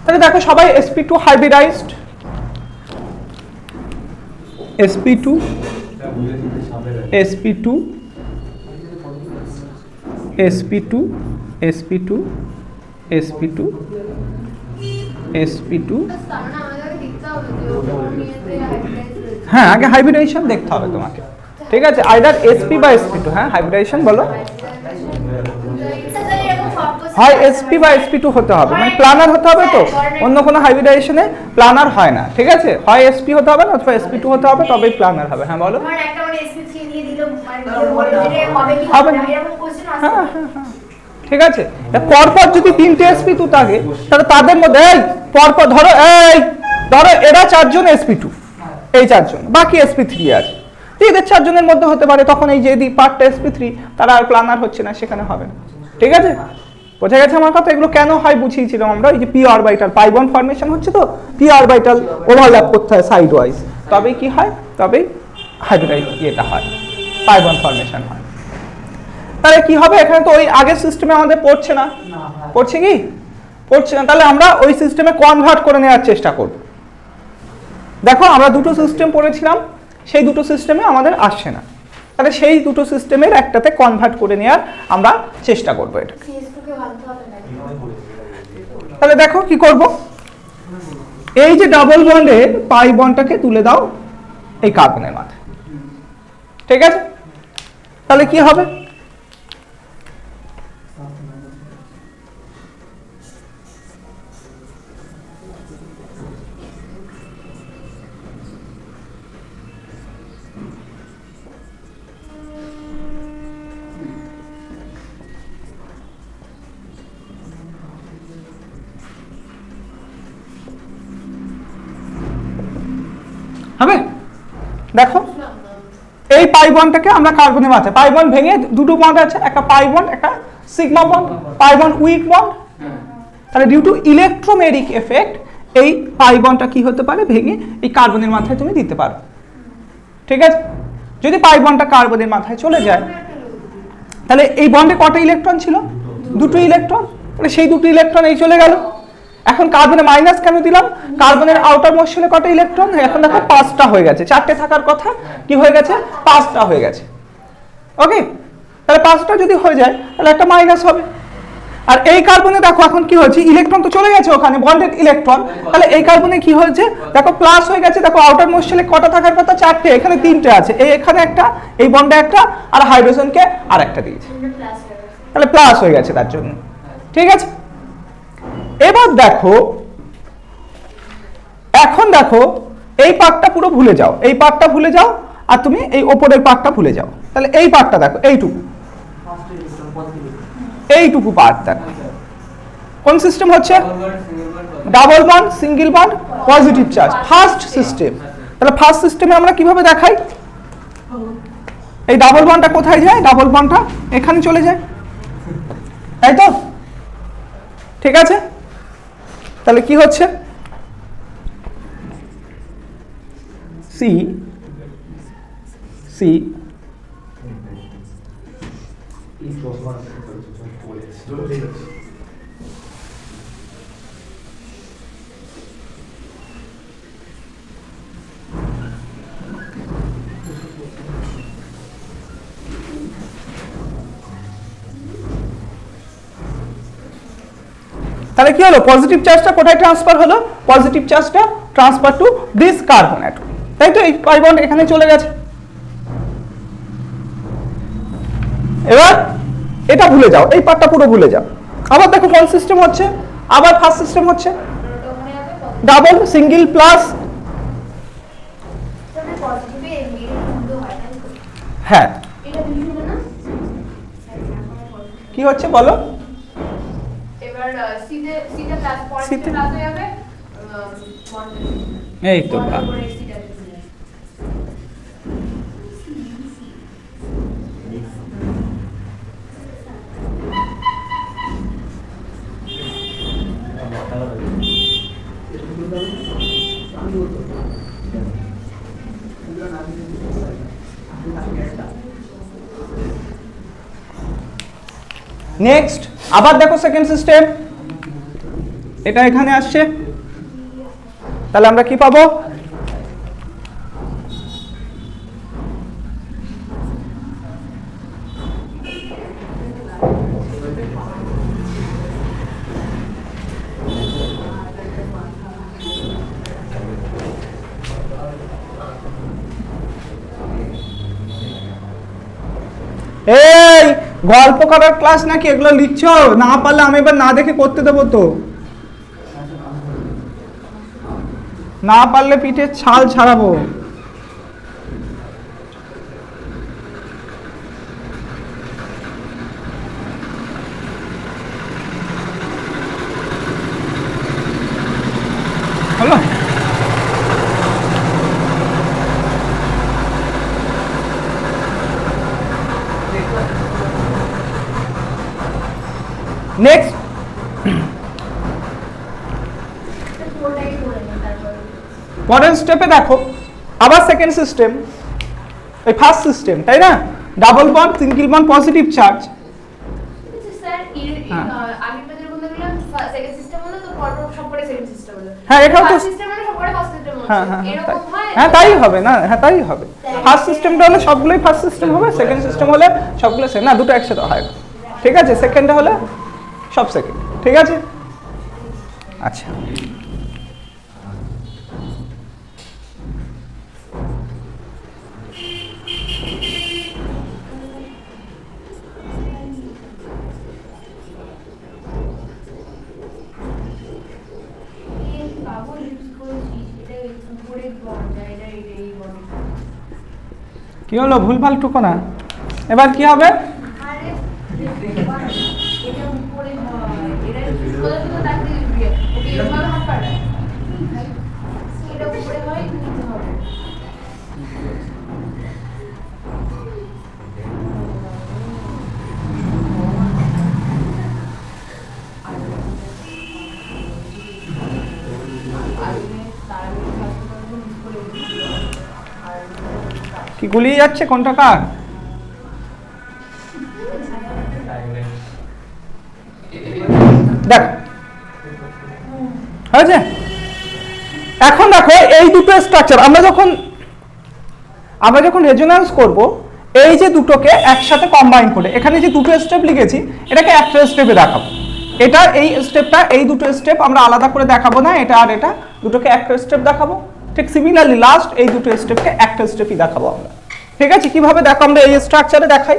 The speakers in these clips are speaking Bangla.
তাহলে দেখো সবাই sp2 hybridised, sp2 sp2 sp2 sp2 sp2 sp2। হ্যাঁ আগে হাইব্রিডাইজেশন দেখতে হবে তোমাকে, ঠিক আছে, আইদার sp বা sp2। হ্যাঁ হাইব্রিডাইজেশন বলো, হয় sp বা sp2 হতে হবে, মানে প্লানার হতে হবে, তো অন্য কোনো হাইব্রিডাইজেশনে প্লানার হয় না, ঠিক আছে, হয় sp হতে হবে না অথবা sp2 হতে হবে, তবেই প্লানার হবে। হ্যাঁ বলো, হবে না, হ্যাঁ হ্যাঁ হ্যাঁ ঠিক আছে। পরপর যদি 3টে sp2 থাকে তাহলে তাদের মধ্যে এই পরপর ধরো এরা 4 জন sp2, এই 4 জন, বাকি sp3 আছে, এদের 4 জনের মধ্যে হতে পারে, তখন এই যে পার্টটা sp3 তারা আর প্লানার হচ্ছে না, সেখানে হবে না, ঠিক আছে, বোঝা গেছে আমার কথা। এগুলো কেন হয় বুঝিয়েছিলাম আমরা, এই যে p orbital pi bond formation হচ্ছে, তো p অরবিটাল ওভারল্যাপ করতে হয় সাইড ওয়াইজ, তবেই কি হয়, তবেই হাইব্রিডাইজ এটা হয়, পাই বন্ড ফর্মেশন হয়। তাহলে কি হবে, এখানে তো ওই আগের সিস্টেমে আমাদের পড়ছে না, পড়ছে কি পড়ছে না, তাহলে আমরা ওই সিস্টেমে কনভার্ট করে নেওয়ার চেষ্টা করব। দেখো আমরা দুটো সিস্টেম পড়েছিলাম, সেই দুটো সিস্টেমে আমাদের আসছে না, তাহলে সেই দুটো সিস্টেমের একটাতে কনভার্ট করে নেওয়ার আমরা চেষ্টা করব এটা। তাহলে দেখো কি করব, এই যে ডাবল বন্ডের পাই বন্ডটাকে তুলে দাও এই কার্বনের মাথায়, ঠিক আছে, তাহলে কি হবে, হবে, দেখো এই পাই বন্ডটাকে আমরা কার্বনের মাথায়, পাই বন্ড ভেঙে দুটো বন্ড আছে, একটা পাই বন্ড একটা sigma bond, pi bond weak bond, তাহলে ডিউ টু ইলেকট্রোমেরিক এফেক্ট এই পাই বন্ডটা কি হতে পারে, ভেঙে এই কার্বনের মাথায় তুমি দিতে পারো, ঠিক আছে। যদি পাই বন্ডটা কার্বনের মাথায় চলে যায় তাহলে এই বন্ডে কটা ইলেকট্রন ছিল, দুটো ইলেকট্রন, তাহলে সেই দুটো ইলেকট্রন এই চলে গেল। এখন কার্বনে মাইনাস কেন দিলাম, কার্বনের আউটার মোস্ট শেলে কটা ইলেকট্রন, এখন দেখো 5টা হয়ে গেছে, 4টে থাকার কথা কি হয়ে গেছে, 5টা হয়ে গেছে, ওকে। তাহলে 5টা যদি হয়ে যায় তাহলে একটা মাইনাস হবে, আর এই কার্বনে দেখো এখন কি হয়েছে, ইলেকট্রন তো চলে গেছে ওখানে, বন্ডেড ইলেকট্রন, তাহলে এই কার্বনে কি হয়েছে, দেখো প্লাস হয়ে গেছে, দেখো আউটার মোস্ট শেলে কটা থাকার কথা, 4টে, এখানে 3টে আছে, এই এখানে একটা, এই বন্ডে একটা, আর হাইড্রোজেনকে আর একটা দিয়েছে, তাহলে প্লাস হয়ে গেছে তার জন্য, ঠিক আছে। এবার দেখো, এখন দেখো এই পার্টটা পুরো ভুলে যাও, এই পার্টটা ভুলে যাও, আর তুমি এই ওপরের পার্টটা ভুলে যাও, তাহলে এই পার্টটা দেখো, এইটুকু পার্ট দেখো, কোন সিস্টেম হচ্ছে, double bond single bond positive charge, first system. তাহলে ফার্স্ট সিস্টেমে আমরা কিভাবে দেখাই, এই ডাবল বন্ডটা কোথায় যায়, ডাবল বন্ডটা এখানে চলে যায়, তাই তো, ঠিক আছে। তাহলে কি হচ্ছে, সি সি তাহলে কি হলো, পজিটিভ চার্জটা কোথায় ট্রান্সফার হলো, পজিটিভ চার্জটা transfer to this carbon atom, তাই তো, এই পাই বন্ড এখানে চলে গেছে। এবার এটা ভুলে যাও, এই পার্টটা পুরো ভুলে যাও, আবার দেখো কোন সিস্টেম হচ্ছে, আবার ফার্স্ট সিস্টেম হচ্ছে, ডাবল সিঙ্গেল প্লাস, হ্যাঁ কি হচ্ছে বলো, এই তো নেক্সট আবার দেখো সেকেন্ড সিস্টেম, এটা এখানে আসছে, তাহলে আমরা কি পাবো? এই গল্প করার ক্লাস নাকি, এগুলো লিখছো? না পারলে আমি এবার না দেখে করতে দেবো তো, না পারলে পিঠে ছাল ছাড়াবো। হলো? নেক্সট পরের স্টেপে দেখো, আবার সেকেন্ড সিস্টেম, এই ফার্স্ট সিস্টেম, তাই না? Double bond, single bond, positive charge. হ্যাঁ এখানে তো হ্যাঁ তাই হবে না, হ্যাঁ তাই হবে। ফার্স্ট সিস্টেমটা হলে সবগুলোই ফার্স্ট সিস্টেম হবে, সেকেন্ড সিস্টেম হলে সবগুলো সেকেন্ড, না দুটো একসাথে হয়, ঠিক আছে? সেকেন্ডটা হলে সব সেকেন্ড, ঠিক আছে? আচ্ছা কি হলো? ভুলভাল টুকো না, এবার কি হবে? কি গুলিয়ে যাচ্ছে কোনটা কার? দেখো হয়েছে। এখন দেখো এই দুটো স্ট্রাকচার আমরা যখন রেজোন্যান্স করব, এই যে দুটোকে একসাথে কম্বাইন করে এখানে যে দুটো স্টেপ লিখেছি এটাকে একটা স্টেপে দেখাবো। এটা এই স্টেপটা, এই দুটো স্টেপ আমরা আলাদা করে দেখাবো না, এটা আর এটা দুটোকে একটা স্টেপ দেখাবো। ঠিক সিমিলারলি লাস্ট এই দুটো স্টেপকে একটা স্টেপই দেখাবো আমরা, ঠিক আছে? কিভাবে দেখো আমরা এই স্ট্রাকচারে দেখাই।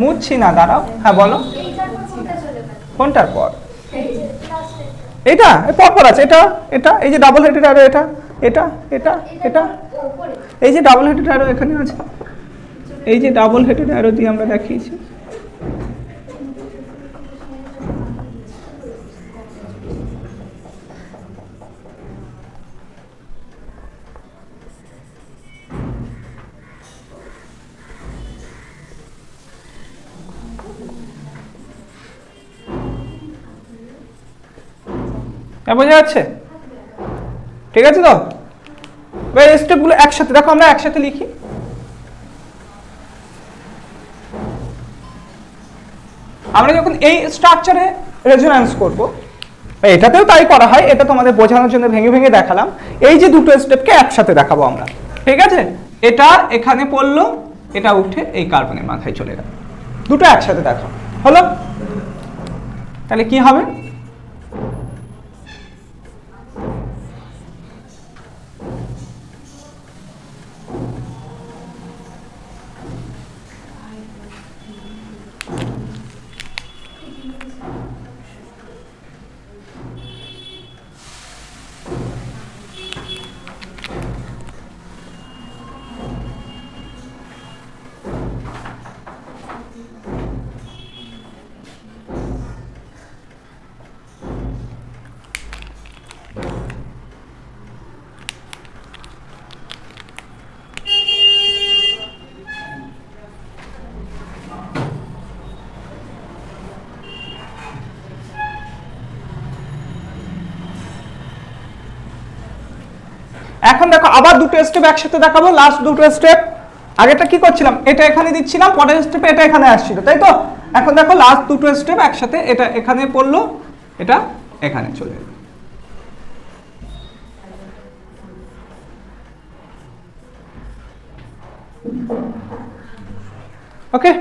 মুছছি না, দাঁড়াও। হ্যাঁ বলো, কোনটার পর? এটা পর আছে, এটা এটা এই যে ডাবল হেডেড অ্যারো, এটা এটা এটা এটা এই যে ডাবল হেডেড অ্যারো এখানে আছে, এই যে ডাবল হেডেড অ্যারো দিয়ে আমরা দেখিয়েছি। বোঝা যাচ্ছে? ঠিক আছে তো? এই স্টেপগুলো একসাথে দেখো, আমরা একসাথে লিখি। আমরা যখন এই স্ট্রাকচারে রেজোন্যান্স করব, এটাতেও তাই করা হয়, এটা তোমাদের বোঝানোর জন্য ভেঙে ভেঙে দেখালাম। এই যে দুটো স্টেপকে একসাথে দেখাবো আমরা, ঠিক আছে? এটা এখানে পড়লো, এটা উঠে এই কার্বনের মাথায় চলে গেল, দুটো একসাথে দেখাবো, হলো? তাহলে কি হবে? এখন দেখো আবার দুটো স্টেপ একসাথে দেখাবো, লাস্ট দুটো স্টেপ। আগেটা কি করছিলাম? এটা এখানে দিচ্ছিলাম, পরের স্টেপে এটা এখানে আসছিল, তাই তো? এখন দেখো লাস্ট দুটো স্টেপ একসাথে, এটা এখানে পড়লো, এটা এখানে চলে এলো। ওকে